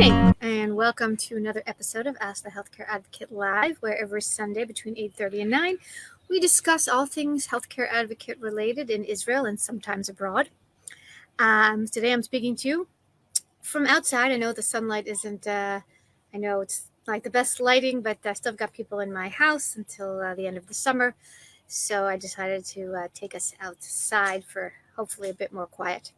morning, and welcome to another episode of Ask the Healthcare Advocate Live, where every Sunday between 8:30 and 9, we discuss all things healthcare advocate related in Israel and sometimes abroad. Today I'm speaking to you from outside. I know the sunlight isn't, I know it's like the best lighting, but I still got people in my house until the end of the summer. So I decided to take us outside for hopefully a bit more quiet.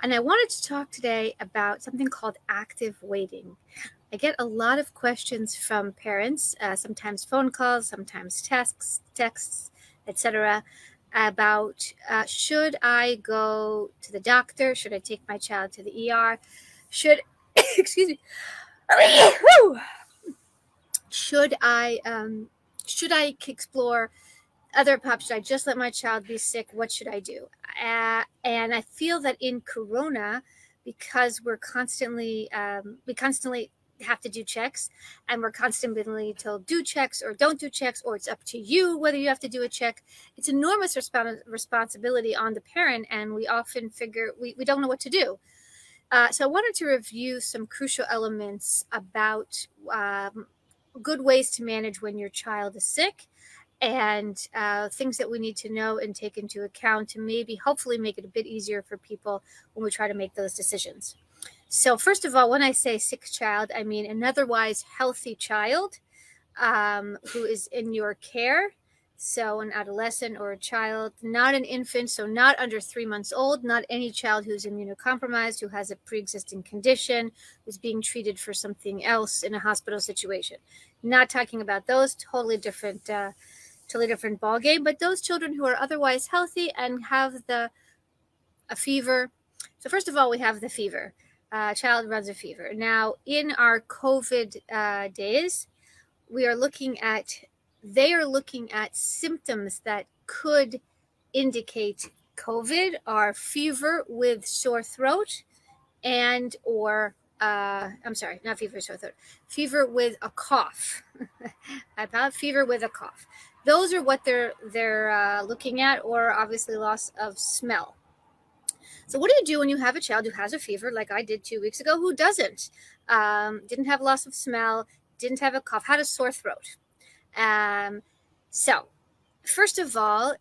And I wanted to talk today about something called active waiting. I get a lot of questions from parents, sometimes phone calls, sometimes texts, etc., about should I go to the doctor? Should I take my child to the ER? Should, excuse me, should I explore other options? Should I just let my child be sick? What should I do? And I feel that in Corona, because we constantly have to do checks, and we're constantly told do checks or don't do checks, or it's up to you whether you have to do a check. It's enormous responsibility on the parent, and we often figure we don't know what to do. So I wanted to review some crucial elements about good ways to manage when your child is sick, and things that we need to know and take into account to maybe hopefully make it a bit easier for people when we try to make those decisions. So first of all, when I say sick child, I mean an otherwise healthy child who is in your care. So an adolescent or a child, not an infant, so not under 3 months old, not any child who's immunocompromised, who has a pre-existing condition, who's being treated for something else in a hospital situation. Not talking about those, totally different ball game, but those children who are otherwise healthy and have a fever. So first of all, we have the fever. Child runs a fever. Now, in our COVID days, they are looking at symptoms that could indicate COVID are fever with sore throat and or I'm sorry, not fever, sore throat, fever with a cough. Fever with a cough. Those are what they're looking at, or obviously loss of smell. So what do you do when you have a child who has a fever, like I did 2 weeks ago, who didn't have loss of smell, didn't have a cough, had a sore throat? So first of all,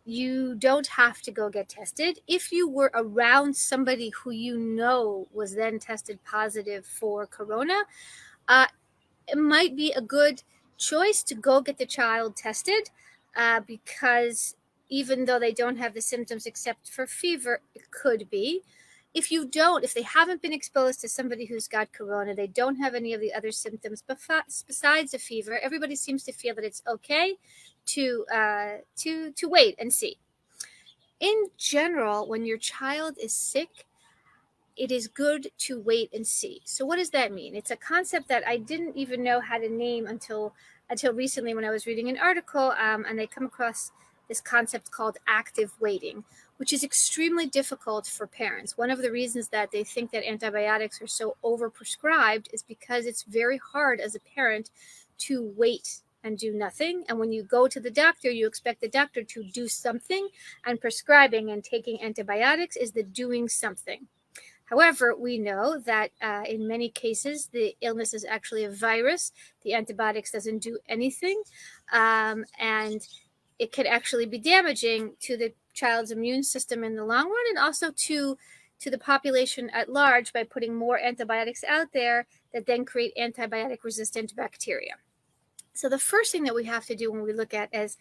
you don't have to go get tested. If you were around somebody who you know was then tested positive for Corona, it might be a good choice to go get the child tested because even though they don't have the symptoms except for fever, it could be. If they haven't been exposed to somebody who's got Corona, they don't have any of the other symptoms besides the fever, everybody seems to feel that it's okay to wait and see. In general, when your child is sick, it is good to wait and see. So what does that mean? It's a concept that I didn't even know how to name until recently when I was reading an article, and I come across this concept called active waiting, which is extremely difficult for parents. One of the reasons that they think that antibiotics are so overprescribed is because it's very hard as a parent to wait and do nothing. And when you go to the doctor, you expect the doctor to do something, and prescribing and taking antibiotics is the doing something. However, we know that in many cases, the illness is actually a virus. The antibiotics doesn't do anything, and it could actually be damaging to the child's immune system in the long run, and also to the population at large by putting more antibiotics out there that then create antibiotic-resistant bacteria. So the first thing that we have to do when we look at is,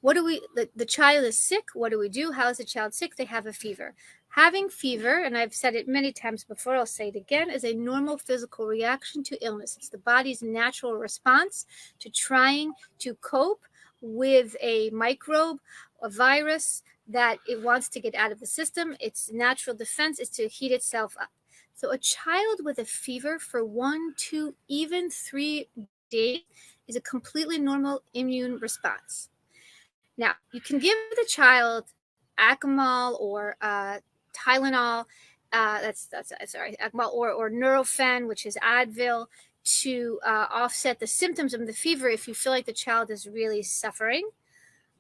the child is sick, what do we do? How is the child sick? They have a fever. Having fever, and I've said it many times before, I'll say it again, is a normal physical reaction to illness. It's the body's natural response to trying to cope with a microbe, a virus that it wants to get out of the system. Its natural defense is to heat itself up. So a child with a fever for 1, 2, even 3 days is a completely normal immune response. Now, you can give the child Acamol or Tylenol, Acamol or Nurofen, which is Advil, to offset the symptoms of the fever if you feel like the child is really suffering.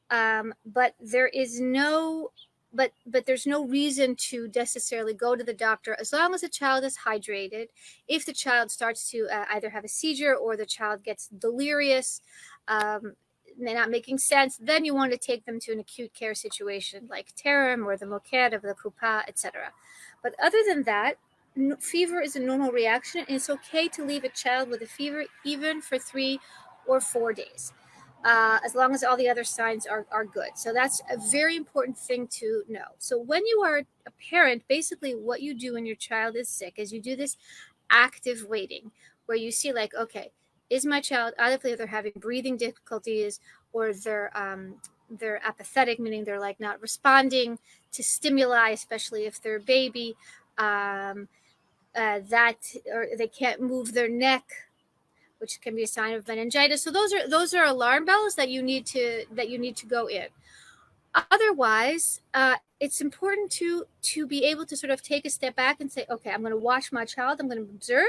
But there is no but there's no reason to necessarily go to the doctor as long as the child is hydrated. If the child starts to either have a seizure or the child gets delirious, they're not making sense, then you want to take them to an acute care situation like Terem or the Moked of the Kupa, etc. But other than that, fever is a normal reaction, and it's okay to leave a child with a fever even for 3 or 4 days, as long as all the other signs are good. So that's a very important thing to know. So when you are a parent, basically what you do when your child is sick is you do this active waiting, where you see like, okay, is my child either they're having breathing difficulties or they're apathetic, meaning they're like not responding to stimuli, especially if they're a baby, that or they can't move their neck, which can be a sign of meningitis. So those are alarm bells that you need to go in. Otherwise, it's important to be able to sort of take a step back and say, okay, I'm going to watch my child. I'm going to observe,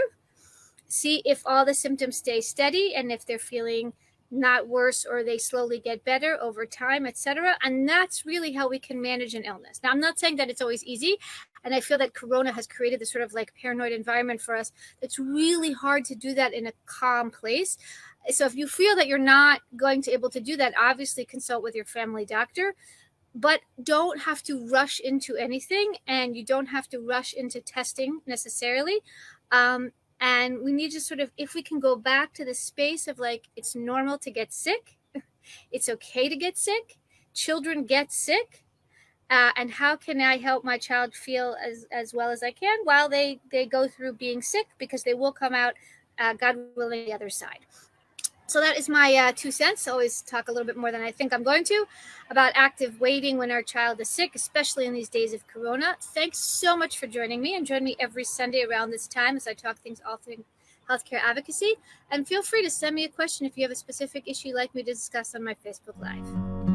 see if all the symptoms stay steady and if they're feeling not worse or they slowly get better over time, etc. And that's really how we can manage an illness. Now, I'm not saying that it's always easy. And I feel that Corona has created this sort of like paranoid environment for us. It's really hard to do that in a calm place. So if you feel that you're not going to be able to do that, obviously consult with your family doctor, but don't have to rush into anything, and you don't have to rush into testing necessarily. And we need to sort of, if we can go back to the space of like, it's normal to get sick. It's okay to get sick. Children get sick. And how can I help my child feel as well as I can while they go through being sick, because they will come out, God willing, the other side. So that is my 2 cents. I always talk a little bit more than I think I'm going to about active waiting when our child is sick, especially in these days of Corona. Thanks so much for joining me, and join me every Sunday around this time as I talk all things healthcare advocacy. And feel free to send me a question if you have a specific issue you'd like me to discuss on my Facebook Live.